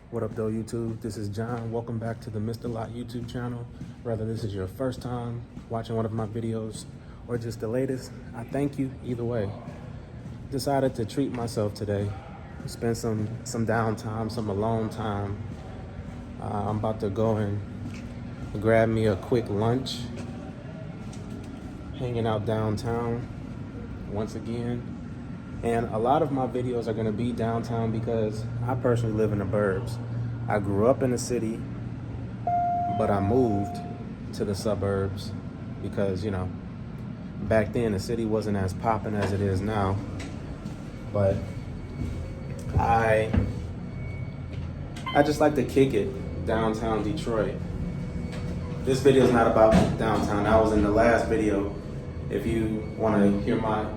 What up though, YouTube? This is John. Welcome back to the Mr. Lot YouTube channel. Whether this is your first time watching one of my videos or just the latest, I thank you either way. Decided to treat myself today. Spend some downtime, some alone time. I'm about to go and grab me a quick lunch. Hanging out downtown once again. And a lot of my videos are gonna be downtown because I personally live in the burbs. I grew up in the city, but I moved to the suburbs because, back then the city wasn't as popping as it is now. But I just like to kick it downtown Detroit. This video is not about downtown. That was in the last video. If you want to hear my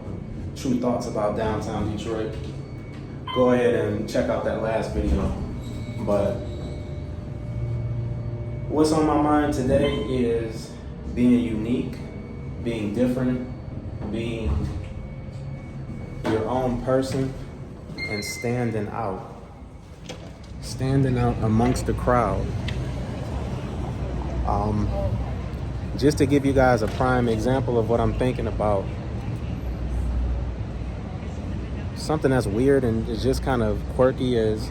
true thoughts about downtown Detroit, go ahead and check out that last video. But what's on my mind today is being unique, being different, being your own person, and standing out amongst the crowd. Just to give you guys a prime example of what I'm thinking about, something that's weird and is just kind of quirky is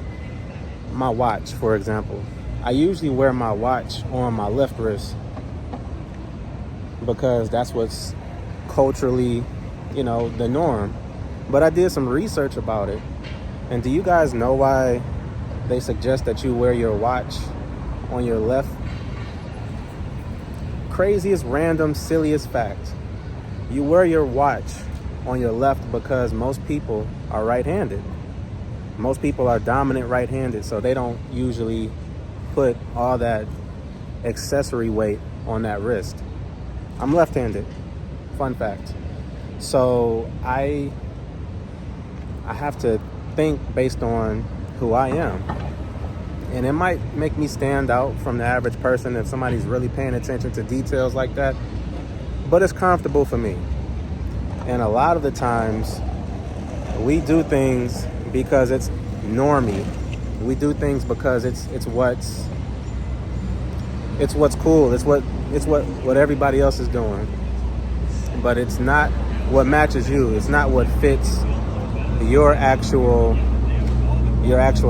my watch, for example. I usually wear my watch on my left wrist because that's what's culturally, the norm. But I did some research about it. And do you guys know why they suggest that you wear your watch on your left? Craziest, random, silliest fact. You wear your watch on your left because most people are right-handed. Most people are dominant right-handed, so they don't usually put all that accessory weight on that wrist. I'm left-handed, fun fact. So I have to think based on who I am. And it might make me stand out from the average person if somebody's really paying attention to details like that, but it's comfortable for me. And a lot of the times, we do things because it's normie. We do things because it's what's cool. It's what everybody else is doing. But it's not what matches you. It's not what fits your actual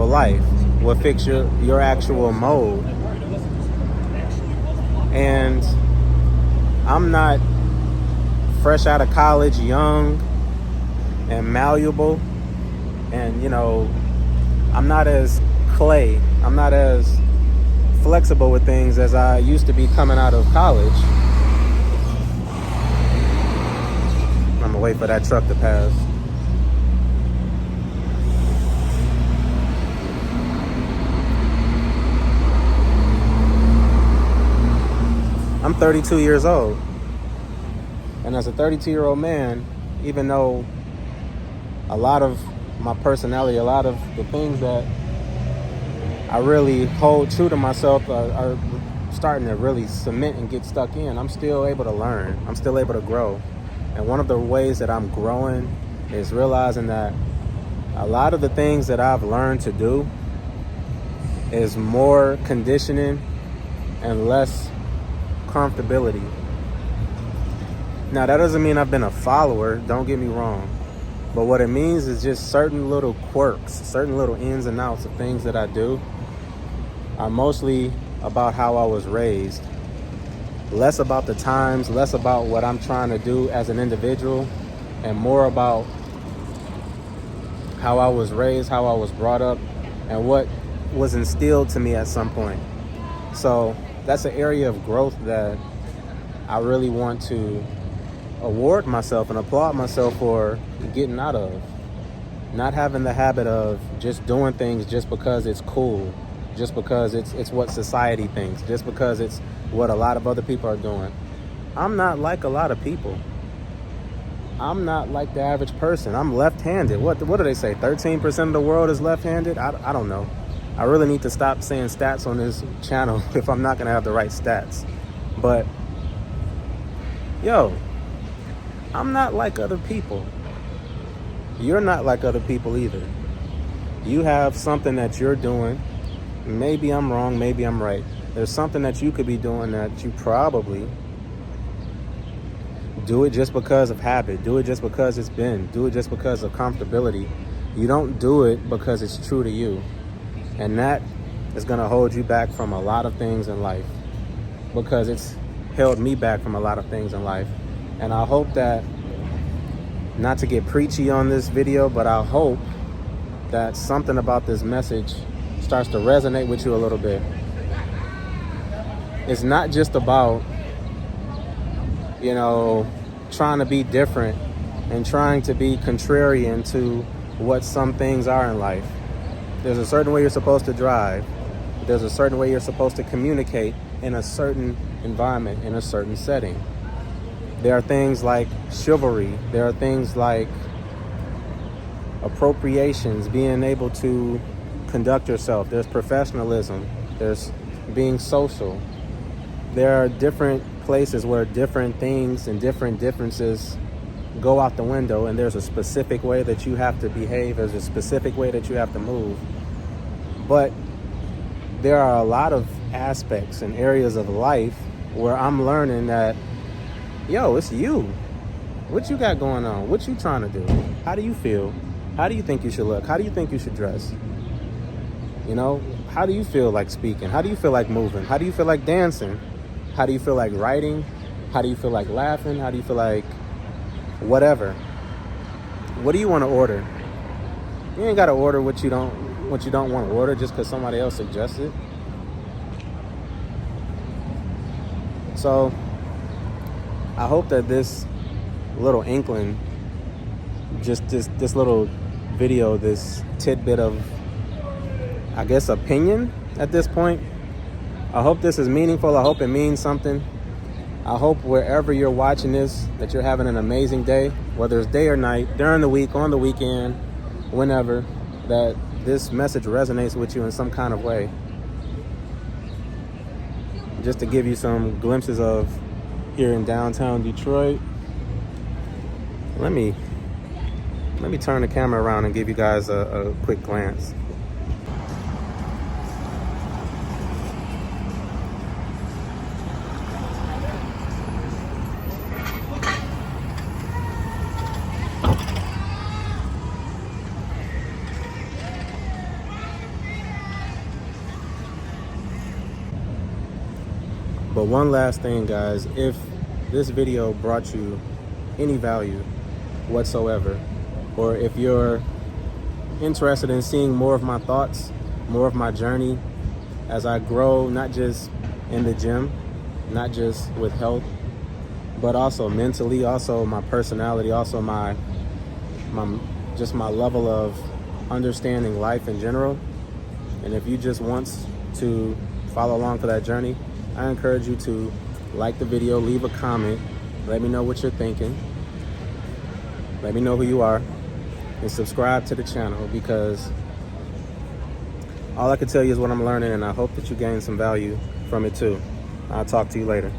life. What fits your actual mode. And I'm not fresh out of college, young and malleable, and I'm not as I'm not as flexible with things as I used to be coming out of college. I'm gonna wait for that truck to pass. I'm 32 years old. And as a 32-year-old man, even though a lot of my personality, a lot of the things that I really hold true to myself are starting to really cement and get stuck in, I'm still able to learn. I'm still able to grow. And one of the ways that I'm growing is realizing that a lot of the things that I've learned to do is more conditioning and less comfortability. Now, that doesn't mean I've been a follower, don't get me wrong. But what it means is just certain little quirks, certain little ins and outs of things that I do are mostly about how I was raised. Less about the times, less about what I'm trying to do as an individual, and more about how I was raised, how I was brought up, and what was instilled to me at some point. So that's an area of growth that I really want to award myself and applaud myself for getting out of. Not having the habit of just doing things just because it's cool, just because it's what society thinks, just because it's what a lot of other people are doing. I'm not like a lot of people. I'm not like the average person. I'm left-handed. What do they say? 13% of the world is left-handed? I don't know. I really need to stop saying stats on this channel if I'm not going to have the right stats. But, I'm not like other people. You're not like other people either. You have something that you're doing maybe I'm wrong, maybe I'm right. There's something that you could be doing that you probably do it just because of habit, do it just because it's been, do it just because of comfortability. You don't do it because it's true to you. And that is going to hold you back from a lot of things in life, because it's held me back from a lot of things in life. And I hope that, not to get preachy on this video, but I hope that something about this message starts to resonate with you a little bit. It's not just about, trying to be different and trying to be contrarian to what some things are in life. There's a certain way you're supposed to drive. There's a certain way you're supposed to communicate in a certain environment, in a certain setting. There are things like chivalry. There are things like appropriations, being able to conduct yourself. There's professionalism. There's being social. There are different places where different things and different differences go out the window, and there's a specific way that you have to behave. There's a specific way that you have to move. But there are a lot of aspects and areas of life where I'm learning that, it's you. What you got going on? What you trying to do? How do you feel? How do you think you should look? How do you think you should dress? How do you feel like speaking? How do you feel like moving? How do you feel like dancing? How do you feel like writing? How do you feel like laughing? How do you feel like whatever? What do you want to order? You ain't got to order what you don't want to order just because somebody else suggests it. So I hope that this little inkling, just this little video, this tidbit of, I guess, opinion at this point, I hope this is meaningful. I hope it means something. I hope wherever you're watching this, that you're having an amazing day, whether it's day or night, during the week, on the weekend, whenever, that this message resonates with you in some kind of way. Just to give you some glimpses of here in downtown Detroit. Let me turn the camera around and give you guys a quick glance. But one last thing, guys, if this video brought you any value whatsoever, or if you're interested in seeing more of my thoughts, more of my journey as I grow, not just in the gym, not just with health, but also mentally, also my personality, also my level of understanding life in general. And if you just want to follow along for that journey, I encourage you to like the video, leave a comment, let me know what you're thinking, let me know who you are, and subscribe to the channel, because all I can tell you is what I'm learning, and I hope that you gain some value from it too. I'll talk to you later.